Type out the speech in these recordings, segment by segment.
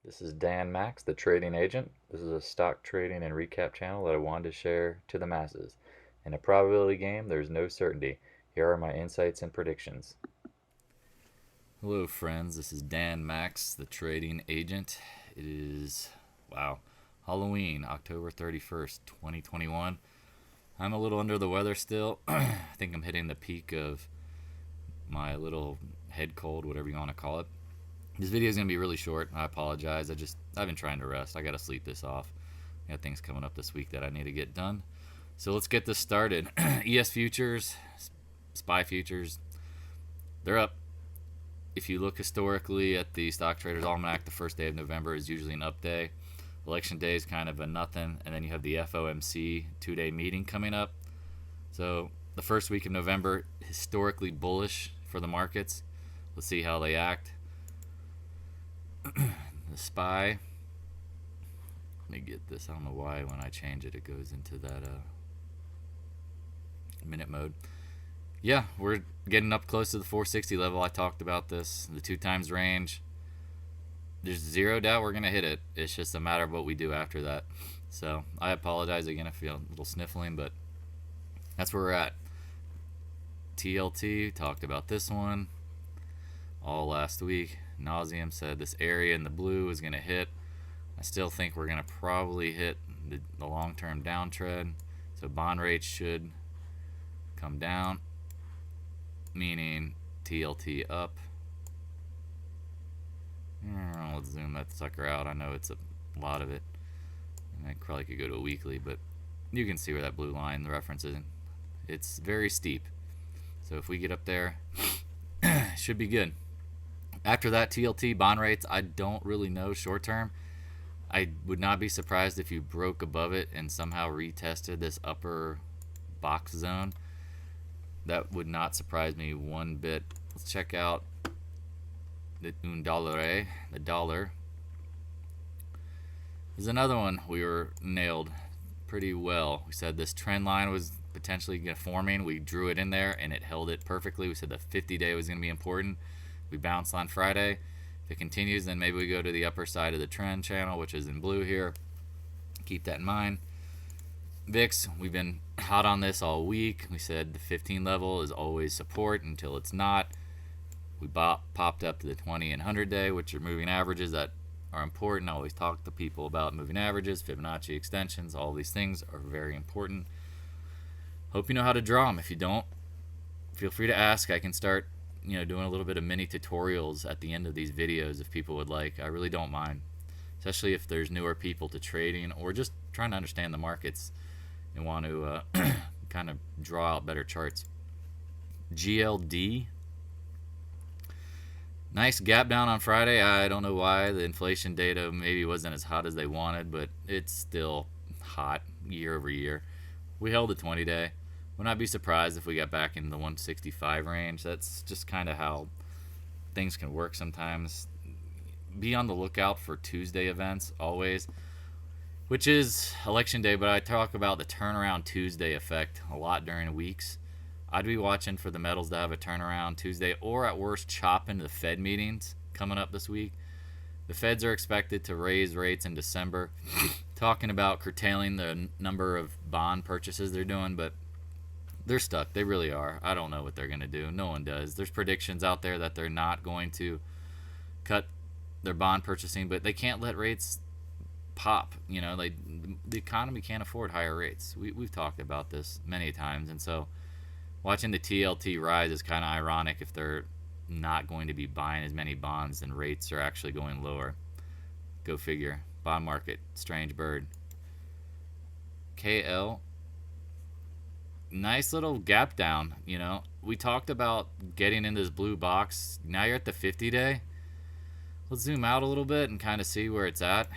This is Dan Max, the trading agent. This is a stock trading and recap channel that I wanted to share to the masses. In a probability game, there's no certainty. Here are my insights and predictions. Hello, friends. This is Dan Max, the trading agent. It is, wow, Halloween, October 31st, 2021. I'm a little under the weather still. I think I'm hitting the peak of my little head cold, whatever you want to call it. This video is going to be really short. I apologize. I've been trying to rest. I got to sleep this off. I got things coming up this week that I need to get done. So let's get this started. ES futures, SPY futures, they're up. If you look historically at the Stock Traders Almanac, the first day of November is usually an up day. Election day is kind of a nothing, and then you have the FOMC two-day meeting coming up. So the first week of November, historically bullish for the markets. Let's see how they act. The SPY, let me get this. I don't know why when I change it, it goes into that minute mode. Yeah, we're getting up close to the 460 level. I talked about this, the 2 times range. There's zero doubt we're going to hit it. It's just a matter of what we do after that. So I apologize again if I feel a little sniffling, but that's where we're at. TLT, talked about this one all last week. Nauseum said this area in the blue is going to hit. I still think we're going to probably hit the long-term downtrend. So bond rates should come down, meaning TLT up. Let's zoom that sucker out. I know it's a lot of it. And I probably could go to a weekly, but you can see where that blue line, the reference is. It's very steep. So if we get up there, it should be good. After that, TLT bond rates, I don't really know short term. I would not be surprised if you broke above it and somehow retested this upper box zone. That would not surprise me one bit. Let's check out the un dollare, the dollar. There's another one we were nailed pretty well. We said this trend line was potentially forming. We drew it in there and it held it perfectly. We said the 50-day was going to be important. We bounced on Friday. If it continues, then maybe we go to the upper side of the trend channel, which is in blue here. Keep that in mind. VIX, we've been hot on this all week. We said the 15 level is always support until it's not. We popped up to the 20 and 100 day, which are moving averages that are important. I always talk to people about moving averages, Fibonacci extensions. All these things are very important. Hope you know how to draw them. If you don't, feel free to ask. I can start doing a little bit of mini tutorials at the end of these videos if people would like. I really don't mind, especially if there's newer people to trading or just trying to understand the markets and want to kind of draw out better charts. GLD, nice gap down on Friday. I don't know why. The inflation data maybe wasn't as hot as they wanted, but it's still hot year over year. We held the 20-day. Would not be surprised if we got back in the 165 range. That's just kind of how things can work sometimes. Be on the lookout for Tuesday events always, which is election day, but I talk about the turnaround Tuesday effect a lot during weeks. I'd be watching for the metals to have a turnaround Tuesday or at worst chop into the Fed meetings coming up this week. The Feds are expected to raise rates in December, talking about curtailing the number of bond purchases they're doing, but they're stuck. They really are. I don't know what they're going to do. No one does. There's predictions out there that they're not going to cut their bond purchasing, but they can't let rates pop. The economy can't afford higher rates. We've talked about this many times, and so watching the TLT rise is kind of ironic if they're not going to be buying as many bonds and rates are actually going lower. Go figure. Bond market, strange bird. KL, nice little gap down. We talked about getting in this blue box. Now you're at the 50-day. Let's zoom out a little bit and kind of see where it's at.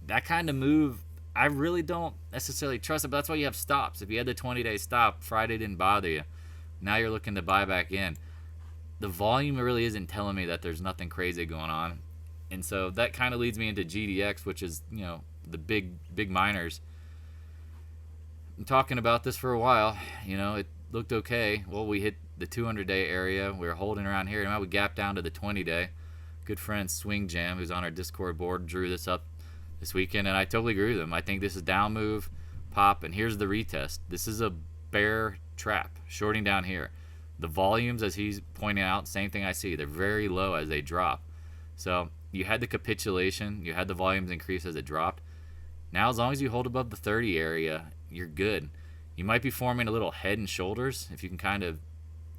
That kind of move, I really don't necessarily trust it, but that's why you have stops. If you had the 20-day stop, Friday didn't bother you. Now you're looking to buy back in. The volume really isn't telling me that there's nothing crazy going on. And so that kind of leads me into GDX, which is, the big miners. I'm talking about this for a while. It looked okay. Well, we hit the 200-day area. We were holding around here. Now we gapped down to the 20-day. good friend Swing Jam, who's on our Discord board, drew this up this weekend, and I totally agree with him. I think this is down move, pop, and here's the retest. This is a bear trap, shorting down here. The volumes, as he's pointing out, same thing I see. They're very low as they drop. So you had the capitulation, you had the volumes increase as it dropped. Now, as long as you hold above the 30 area, you're good. You might be forming a little head and shoulders if you can kind of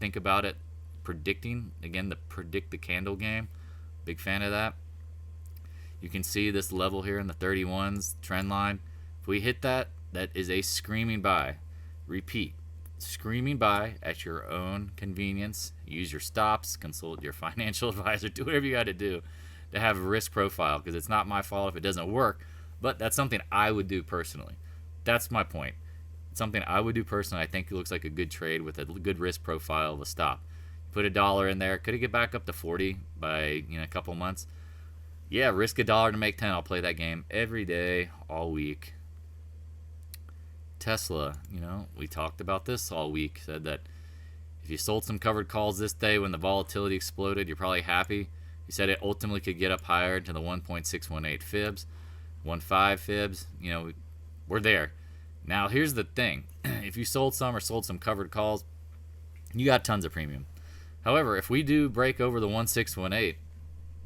think about it, predicting. Again, the predict the candle game. Big fan of that. You can see this level here in the 31s trend line. If we hit that, that is a screaming buy. Repeat, screaming buy at your own convenience. Use your stops, consult your financial advisor, do whatever you got to do to have a risk profile, because it's not my fault if it doesn't work, but that's something I would do personally. That's my point. It's something I would do personally. I think it looks like a good trade with a good risk profile of a stop. Put $1 in there. Could it get back up to 40 by a couple months? Yeah, risk $1 to make 10. I'll play that game every day, all week. Tesla, we talked about this all week. Said that if you sold some covered calls this day when the volatility exploded, you're probably happy. He said it ultimately could get up higher to the 1.618 fibs, 1.5 fibs. We're there. Now, here's the thing. If you sold some or sold some covered calls, you got tons of premium. However, if we do break over the 1.618,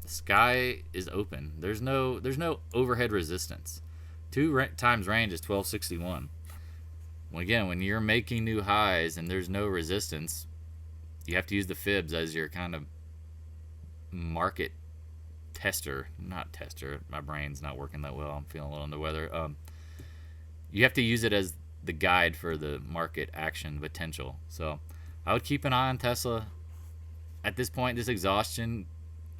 the sky is open. There's no overhead resistance. 2 times range is 1261. Well, again, when you're making new highs and there's no resistance, you have to use the fibs as your kind of market tester. Not tester. My brain's not working that well. I'm feeling a little under the weather. You have to use it as the guide for the market action potential. So I would keep an eye on Tesla. At this point, this exhaustion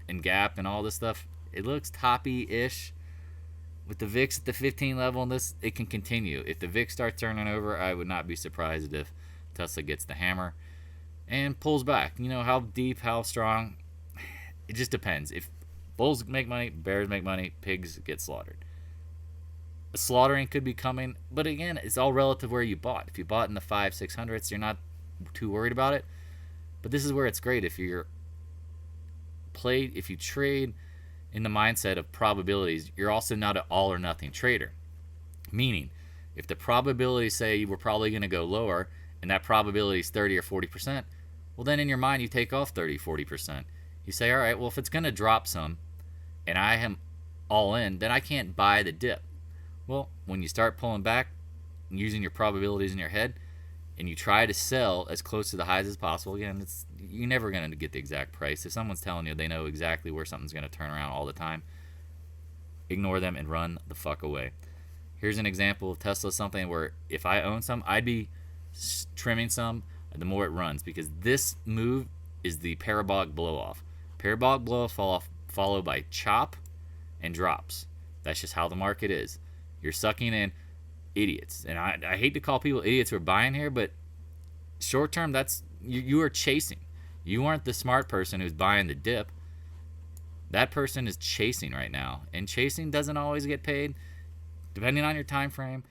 and gap and all this stuff, it looks toppy-ish. With the VIX at the 15 level, and this, it can continue. If the VIX starts turning over, I would not be surprised if Tesla gets the hammer and pulls back. How deep, how strong, it just depends. If bulls make money, bears make money, pigs get slaughtered. A slaughtering could be coming, but again, it's all relative where you bought. If you bought in the 500-600s, you're not too worried about it. But this is where it's great. If you trade in the mindset of probabilities, you're also not an all or nothing trader. Meaning, if the probabilities say we're probably going to go lower and that probability is 30 or 40%, well, then in your mind you take off 30, 40%. You say, all right, well, if it's going to drop some and I am all in, then I can't buy the dip. Well, when you start pulling back, using your probabilities in your head, and you try to sell as close to the highs as possible, again, you're never going to get the exact price. If someone's telling you they know exactly where something's going to turn around all the time, ignore them and run the fuck away. Here's an example of Tesla, something where if I own some, I'd be trimming some the more it runs, because this move is the parabolic blow-off. Parabolic blow-off followed by chop and drops. That's just how the market is. You're sucking in idiots, and I hate to call people idiots who are buying here, but short term, that's you are chasing. You aren't the smart person who's buying the dip. That person is chasing right now, and chasing doesn't always get paid, depending on your time frame.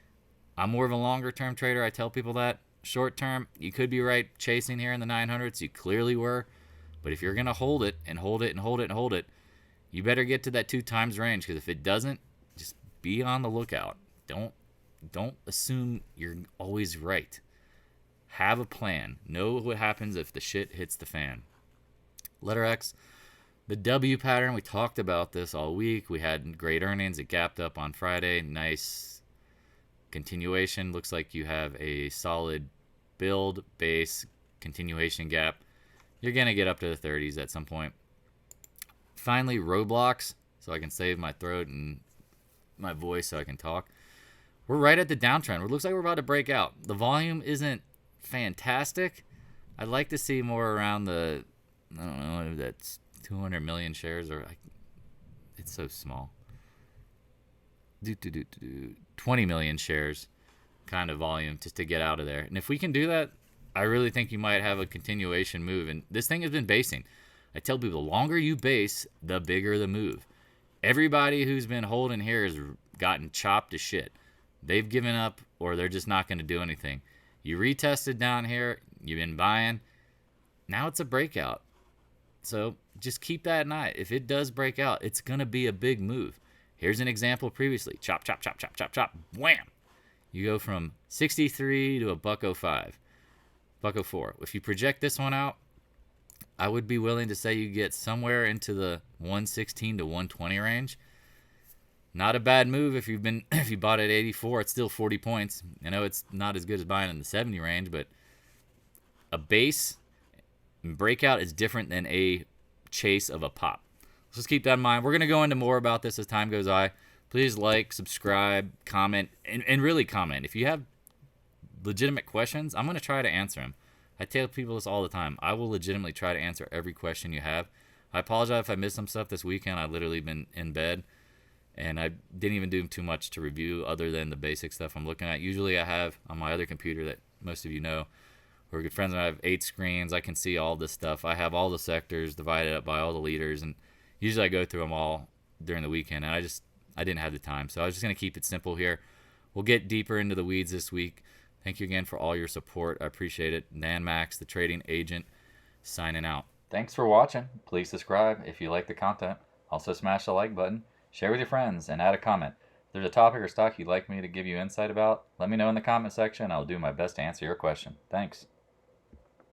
I'm more of a longer term trader. I tell people that. Short term, you could be right chasing here in the 900s. You clearly were, but if you're gonna hold it and hold it and hold it and hold it, you better get to that 2 times range, because if it doesn't, just be on the lookout. Don't assume you're always right. Have a plan. Know what happens if the shit hits the fan. Letter X, the W pattern. We talked about this all week. We had great earnings. It gapped up on Friday. Nice continuation. Looks like you have a solid build, base, continuation gap. You're going to get up to the 30s at some point. Finally, roadblocks, so I can save my throat and my voice so I can talk. We're right at the downtrend. It looks like we're about to break out. The volume isn't fantastic. I'd like to see more around the, I don't know, that's 200 million shares, or it's so small. 20 million shares kind of volume just to get out of there. And if we can do that, I really think you might have a continuation move. And this thing has been basing. I tell people, the longer you base, the bigger the move. Everybody who's been holding here has gotten chopped to shit. They've given up, or they're just not going to do anything. You retested down here. You've been buying. Now it's a breakout. So just keep that in eye. If it does break out, it's going to be a big move. Here's an example previously. Chop, chop, chop, chop, chop, chop. Wham! You go from 63 to a $1.05, $1.04. If you project this one out, I would be willing to say you get somewhere into the 116 to 120 range. Not a bad move if you bought at 84. It's still 40 points. I know it's not as good as buying in the 70 range, but a base breakout is different than a chase of a pop. Let's just keep that in mind. We're going to go into more about this as time goes by. Please like, subscribe, comment, and really comment. If you have legitimate questions, I'm going to try to answer them. I tell people this all the time. I will legitimately try to answer every question you have. I apologize if I missed some stuff this weekend. I've literally been in bed, and I didn't even do too much to review other than the basic stuff I'm looking at. Usually I have on my other computer that most of you know, we're good friends, and I have 8 screens. I can see all this stuff. I have all the sectors divided up by all the leaders, and usually I go through them all during the weekend, and I didn't have the time. So I was just going to keep it simple here. We'll get deeper into the weeds this week. Thank you again for all your support. I appreciate it. Dan Max, the trading agent, signing out. Thanks for watching. Please subscribe if you like the content. Also smash the like button, share with your friends, and add a comment. If there's a topic or stock you'd like me to give you insight about, let me know in the comment section. I'll do my best to answer your question. Thanks.